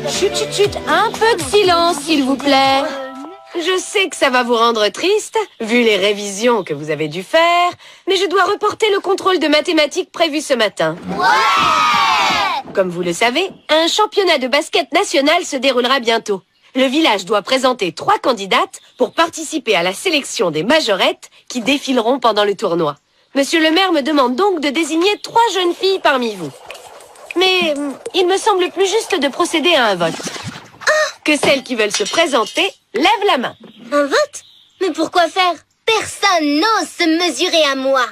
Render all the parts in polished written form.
Chut, chut, chut, un peu de silence, s'il vous plaît. Je sais que ça va vous rendre triste, vu les révisions que vous avez dû faire, mais je dois reporter le contrôle de mathématiques prévu ce matin. Ouais! Comme vous le savez, un championnat de basket national se déroulera bientôt. Le village doit présenter 3 candidates pour participer à la sélection des majorettes qui défileront pendant le tournoi. Monsieur le maire me demande donc de désigner 3 jeunes filles parmi vous. Mais il me semble plus juste de procéder à un vote. Que celles qui veulent se présenter lèvent la main. Un vote? Mais pourquoi faire? Personne n'ose se mesurer à moi.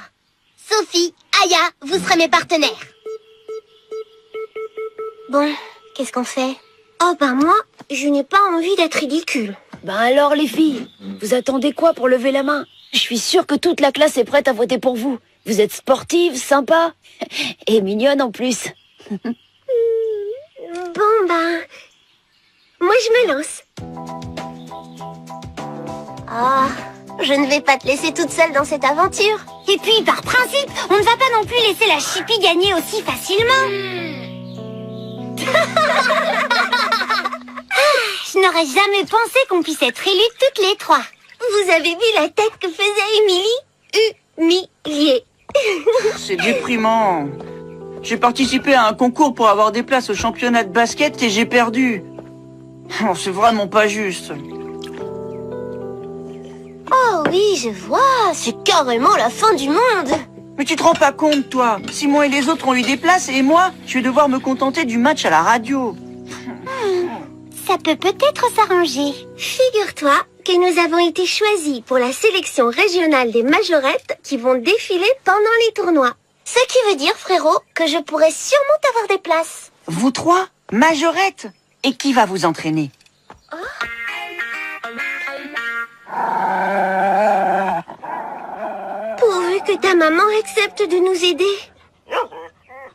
Sophie, Aya, vous serez mes partenaires. Bon, qu'est-ce qu'on fait? Oh ben moi, je n'ai pas envie d'être ridicule. Ben alors les filles, vous attendez quoi pour lever la main? Je suis sûre que toute la classe est prête à voter pour vous. Vous êtes sportive, sympa et mignonne en plus. Bon ben, moi je me lance. Ah, je ne vais pas te laisser toute seule dans cette aventure. Et puis par principe, on ne va pas non plus laisser la chipie gagner aussi facilement. Je n'aurais jamais pensé qu'on puisse être élus toutes les 3. Vous avez vu la tête que faisait Émilie? Humiliée. C'est déprimant. J'ai participé à un concours pour avoir des places au championnat de basket et j'ai perdu. Oh, c'est vraiment pas juste. Oh oui, je vois. C'est carrément la fin du monde. Mais tu te rends pas compte, toi? Simon et les autres ont eu des places et moi, je vais devoir me contenter du match à la radio. Ça peut peut-être s'arranger. Figure-toi que nous avons été choisis pour la sélection régionale des majorettes qui vont défiler pendant les tournois. Ce qui veut dire, frérot, que je pourrais sûrement avoir des places. Vous 3? Majorettes? Et qui va vous entraîner? Pourvu que ta maman accepte de nous aider.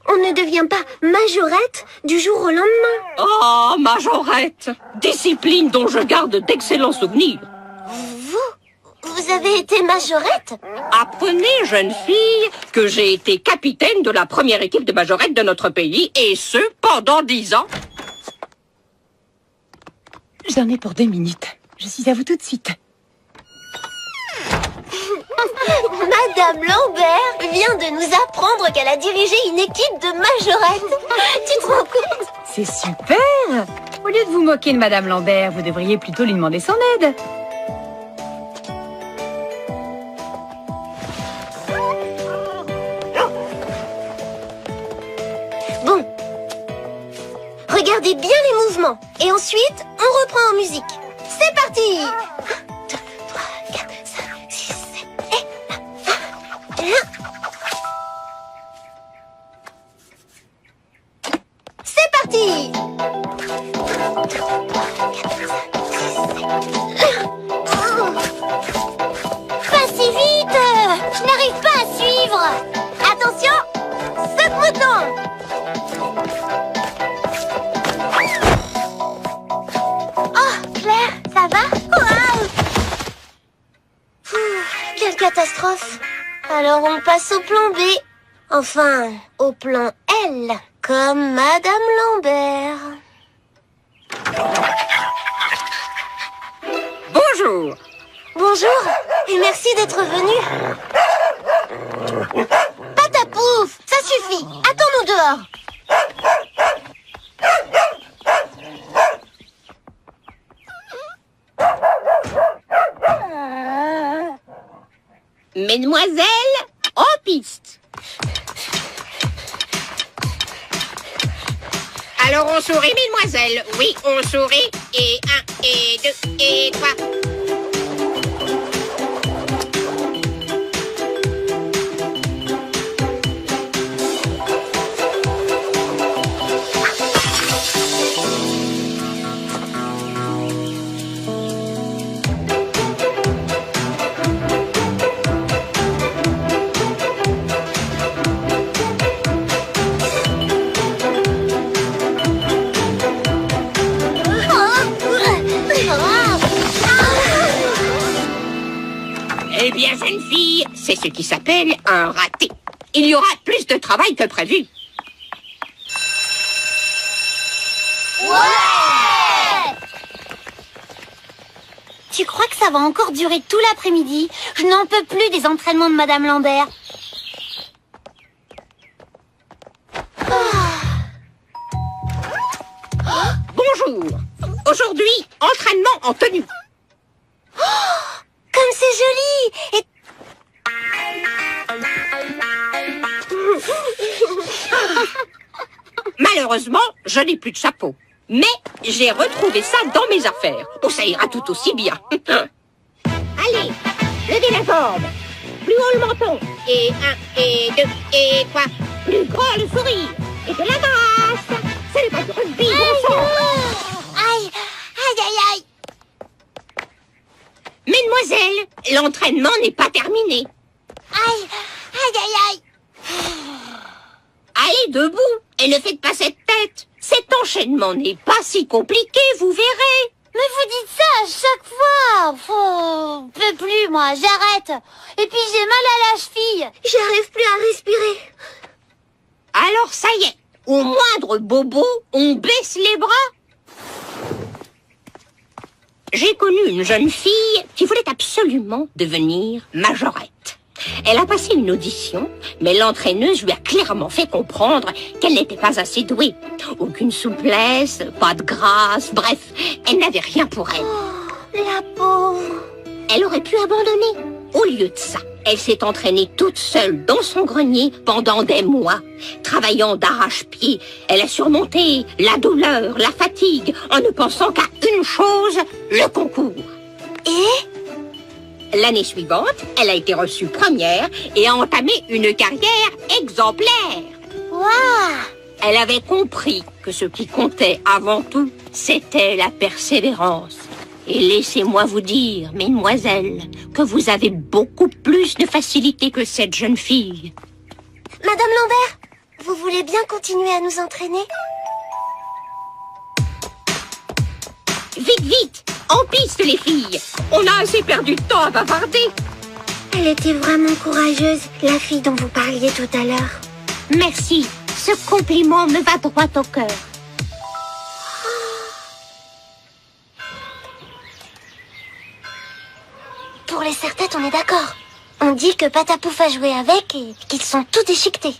On ne devient pas majorette du jour au lendemain. Oh, majorette! Discipline dont je garde d'excellents souvenirs. Vous avez été majorette? Apprenez, jeune fille, que j'ai été capitaine de la première équipe de majorette de notre pays, et ce, pendant 10 ans. J'en ai pour 2 minutes. Je suis à vous tout de suite. Madame Lambert vient de nous apprendre qu'elle a dirigé une équipe de majorettes. Tu te rends compte? C'est super! Au lieu de vous moquer de Madame Lambert, vous devriez plutôt lui demander son aide. Bon. Regardez bien les mouvements. Et ensuite, on reprend en musique. C'est parti! 1, 2, 3, 4, 5, 6, 7, et 1. C'est parti! 2, 3, 4, 5, 6, 7. Pas si vite! Je n'arrive pas à suivre! Attention! Saute-mouton! Oh, Claire, ça va? Waouh! Quelle catastrophe! Alors on passe au plan B. Enfin, au plan L, comme Madame Lambert. Bonjour! Bonjour, et merci d'être venu. Patapouf, ça suffit. Attends-nous dehors. Mesdemoiselles, en piste! Alors on sourit, mesdemoiselles. Oui, on sourit. Et 1, et 2, et 3. Eh bien, jeune fille, c'est ce qui s'appelle un raté. Il y aura plus de travail que prévu. Ouais! Tu crois que ça va encore durer tout l'après-midi? Je n'en peux plus des entraînements de Madame Lambert. Bonjour. Aujourd'hui, entraînement en tenue. Comme c'est joli! Et... Malheureusement, je n'ai plus de chapeau. Mais j'ai retrouvé ça dans mes affaires. Oh, ça ira tout aussi bien. Allez, levez la jambe. Plus haut le menton. Et 1, et 2, et 3. Plus grand le sourire. Et de la grâce. C'est pas du rugby, bon sang. Aïe! Aïe, aïe, aïe! Mesdemoiselles, l'entraînement n'est pas terminé. Aïe! Aïe, aïe, aïe! Allez debout et ne faites pas cette tête. Cet enchaînement n'est pas si compliqué, vous verrez. Mais vous dites ça à chaque fois. Je peux plus, moi, j'arrête. Et puis j'ai mal à la cheville. J'arrive plus à respirer. Alors ça y est, au moindre bobo, on baisse les bras. J'ai connu une jeune fille qui voulait absolument devenir majorette. Elle a passé une audition, mais l'entraîneuse lui a clairement fait comprendre qu'elle n'était pas assez douée. Aucune souplesse, pas de grâce, bref, elle n'avait rien pour elle. Oh, la pauvre. Elle aurait pu abandonner. Au lieu de ça, elle s'est entraînée toute seule dans son grenier pendant des mois. Travaillant d'arrache-pied, elle a surmonté la douleur, la fatigue, en ne pensant qu'à une chose, le concours. Et L'année suivante, elle a été reçue première et a entamé une carrière exemplaire. waouh! Elle avait compris que ce qui comptait avant tout, c'était la persévérance. Et laissez-moi vous dire, mesdemoiselles, que vous avez beaucoup plus de facilité que cette jeune fille. Madame Lambert, vous voulez bien continuer à nous entraîner? Vite, vite! En piste, les filles! On a assez perdu de temps à bavarder. Elle était vraiment courageuse, la fille dont vous parliez tout à l'heure. Merci. Ce compliment me va droit au cœur. Pour les serre-têtes, on est d'accord. On dit que Patapouf a joué avec et qu'ils sont tout déchiquetés.